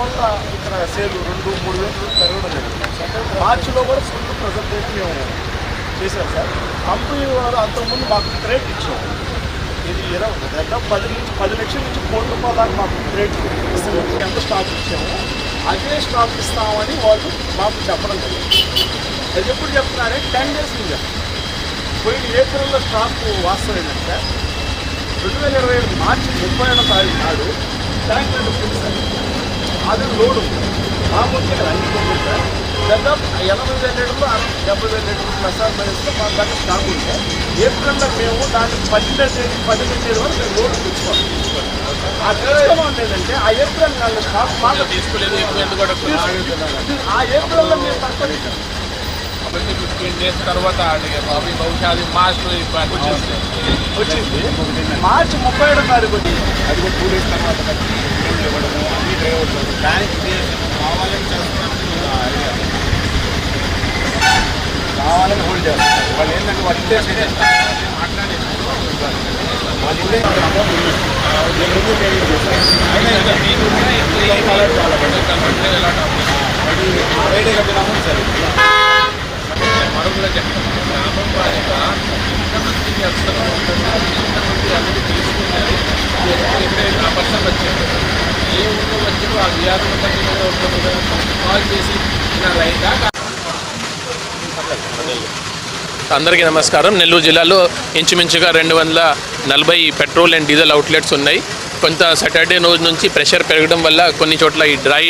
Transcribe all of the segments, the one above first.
దానివల్ల ఇక్కడ సేల్ 2-3 వేలు పెరగడం జరిగింది. మార్చిలో కూడా ఫుల్ ప్రజెంటేషన్ మేము చేశాం సార్. కంపెనీ వారు అంతకుముందు మాకు క్రేట్ ఇచ్చాము. ఇది 10 లక్షల నుంచి ₹1 కోటి దాకా మాకు క్రేట్ ఇస్తాము. ఎంత స్టాక్ ఇచ్చాము అదే స్టాక్ ఇస్తామని వాళ్ళు మాకు చెప్పడం జరిగింది. అది ఎప్పుడు చెప్తున్నారే 10 డేస్ నుంచి పోయిన ఏప్రిల్లో స్టాక్ వాస్తవం ఏంటంటే 2025 మార్చి 31వ తారీఖు నాడు ట్యాంక్ రెండు ఫుల్ సార్ అది లోడ్ ఉంది. మామూలుగా అన్ని కొంటుంది సార్. దాదాపు 80,000 లీటర్లు 70,000 లీటర్లు +/- మా దగ్గర స్టాక్ ఉంటే ఏప్రిల్లో మేము దాన్ని 10 నుంచి వరకు మేము లోడ్ తెచ్చుకోవాలి. ఆ తెచ్చుకోవడం లేదంటే ఆ ఏప్రిల్ నెలలో స్టాక్ బాగా తీసుకోలేదు. ఆ ఏప్రిల్లో మేము తక్కువ కాబట్టి 15 డేస్ తర్వాత బహుశా అది మార్చ్ వచ్చింది. మార్చి 31వ తారీఖు వచ్చింది. అది కూడా 2 డేస్ తర్వాత ఇవ్వడము అన్ని డ్రైవర్లు దానికి కావాలని కావాలని హోల్డ్ చేస్తారు. వాళ్ళు ఏంటంటే వాళ్ళు ఇంట్రెస్ట్ మాట్లాడేటప్పుడు వాళ్ళు ఫ్రైడే కట్టినాము సరే మరొకగా చెప్తాను. గ్రామం పాలిక ఇంతమందికి అవసరం ఉంటుంది, ఇంతమంది అందరూ తెలుసుకున్నారు. ఎక్కడైతే ఆ పర్సన్ వచ్చారు ఏ ఊళ్ళో వచ్చారో ఆ విఆర్ ఉంటుంది కాల్ చేసి ఇలా రైతా. అందరికీ నమస్కారం. నెల్లూరు జిల్లాలో ఇంచుమించుగా 240 పెట్రోల్ అండ్ డీజిల్ అవుట్లెట్స్ ఉన్నాయి. కొంత సాటర్డే రోజు నుంచి ప్రెషర్ పెరగడం వల్ల కొన్ని చోట్ల ఈ డ్రై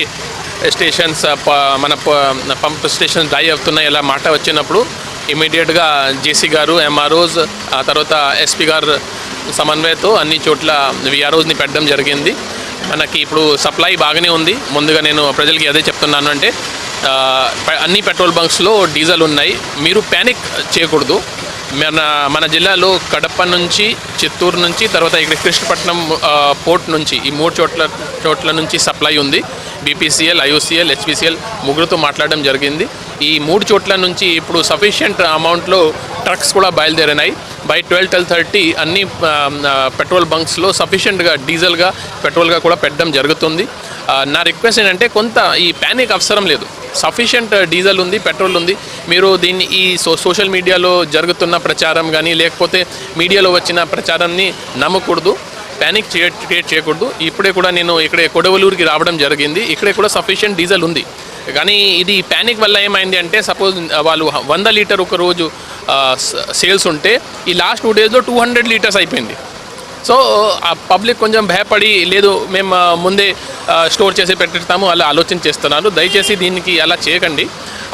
స్టేషన్స్ మన పంప్ స్టేషన్స్ డ్రై అవుతున్నాయి ఇలా మాట వచ్చినప్పుడు ఇమీడియట్గా జేసీ గారు, ఎంఆర్ఓస్, ఆ తర్వాత ఎస్పీ గారు సమన్వయంతో అన్ని చోట్ల విఆర్ఓస్ని పెట్టడం జరిగింది. మనకి ఇప్పుడు సప్లై బాగానే ఉంది. ముందుగా నేను ప్రజలకి అదే చెప్తున్నాను అంటే అన్ని పెట్రోల్ బంక్స్లో డీజిల్ ఉన్నాయి. మీరు ప్యానిక్ చేయకూడదు. మన జిల్లాలో కడప నుంచి, చిత్తూరు నుంచి, తర్వాత ఇక్కడ కృష్ణపట్నం పోర్ట్ నుంచి ఈ 3 చోట్ల నుంచి సప్లై ఉంది. బీపీసీఎల్, ఐఓసీఎల్, హెచ్పీసీఎల్ ముగ్గురుతో మాట్లాడడం జరిగింది. ఈ 3 చోట్ల నుంచి ఇప్పుడు సఫిషియంట్ అమౌంట్లో ట్రక్స్ కూడా బయలుదేరినాయి. బై 12-12:30 అన్ని పెట్రోల్ బంక్స్లో సఫిషియంట్గా డీజిల్గా, పెట్రోల్గా కూడా పెట్టడం జరుగుతుంది. నా రిక్వెస్ట్ ఏంటంటే కొంత ఈ ప్యానిక్ అవసరం లేదు. సఫిషియంట్ డీజిల్ ఉంది, పెట్రోల్ ఉంది. మీరు దీన్ని ఈ సోషల్ మీడియాలో జరుగుతున్న ప్రచారం కానీ లేకపోతే మీడియాలో వచ్చిన ప్రచారాన్ని నమ్మకూడదు. ప్యానిక్ క్రియేట్ చేయకూడదు. ఇప్పుడే కూడా నేను ఇక్కడే కొడవలూరుకి రావడం జరిగింది. ఇక్కడే కూడా సఫిషియంట్ డీజిల్ ఉంది. కానీ ఇది ప్యానిక్ వల్ల ఏమైంది అంటే సపోజ్ వాళ్ళు 100 లీటర్ ఒక రోజు సేల్స్ ఉంటే ఈ లాస్ట్ 2 డేస్లో 200 లీటర్స్ అయిపోయింది. సో ఆ పబ్లిక్ కొంచెం భయపడి లేదు మేము ముందే స్టోర్ చేసి పెట్టేస్తాము అలా ఆలోచన చేస్తున్నారు. దయచేసి దీనికి అలా చేయకండి.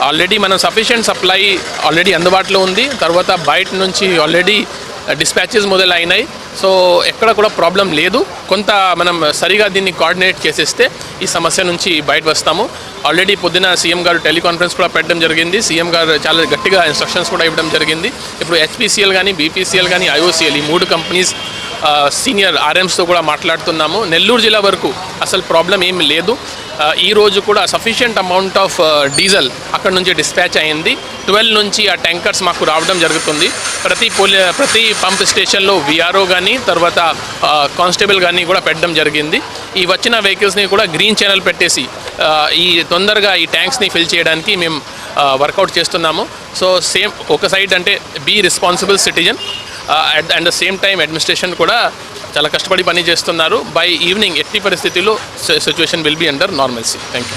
ఆల్రెడీ మనం సఫిషియంట్ సప్లై ఆల్రెడీ అందుబాటులో ఉంది. తర్వాత బయట నుంచి ఆల్రెడీ డిస్పాచెస్ మొదలైనాయి. సో ఎక్కడ కూడా ప్రాబ్లం లేదు. కొంత మనం సరిగా దీన్ని కోఆర్డినేట్ చేసేస్తే ఈ సమస్య నుంచి బయట వస్తాము. ఆల్రెడీ పొద్దున సీఎం గారు టెలికాన్ఫరెన్స్ కూడా పెట్టడం జరిగింది. సీఎం గారు చాలా గట్టిగా ఇన్స్ట్రక్షన్స్ కూడా ఇవ్వడం జరిగింది. ఇప్పుడు హెచ్పీసీఎల్ కానీ, బీపీసీఎల్ కానీ, ఐఓసీఎల్ ఈ 3 కంపెనీస్ సీనియర్ ఆర్ఎమ్స్తో కూడా మాట్లాడుతున్నాము. నెల్లూరు జిల్లా వరకు అసలు ప్రాబ్లం ఏమి లేదు. ఈ రోజు కూడా సఫిషియంట్ అమౌంట్ ఆఫ్ డీజిల్ అక్కడ నుంచి డిస్పాచ్ అయింది. 12 నుంచి ఆ ట్యాంకర్స్ మాకు రావడం జరుగుతుంది. ప్రతి పంప్ స్టేషన్లో విఆర్ఓ కానీ, తర్వాత కానిస్టేబుల్ కానీ కూడా పెట్టడం జరిగింది. ఈ వచ్చిన వెహికల్స్ని కూడా గ్రీన్ ఛానల్ పెట్టేసి ఈ తొందరగా ఈ ట్యాంక్స్ని ఫిల్ చేయడానికి మేము వర్కౌట్ చేస్తున్నాము. సో సేమ్ ఒక సైడ్ అంటే be responsible citizen and the same time administration కూడా చాలా కష్టపడి పని చేస్తున్నారు. బై ఈవినింగ్ ఎట్టి పరిస్థితుల్లో situation will be under normalcy. Thank you.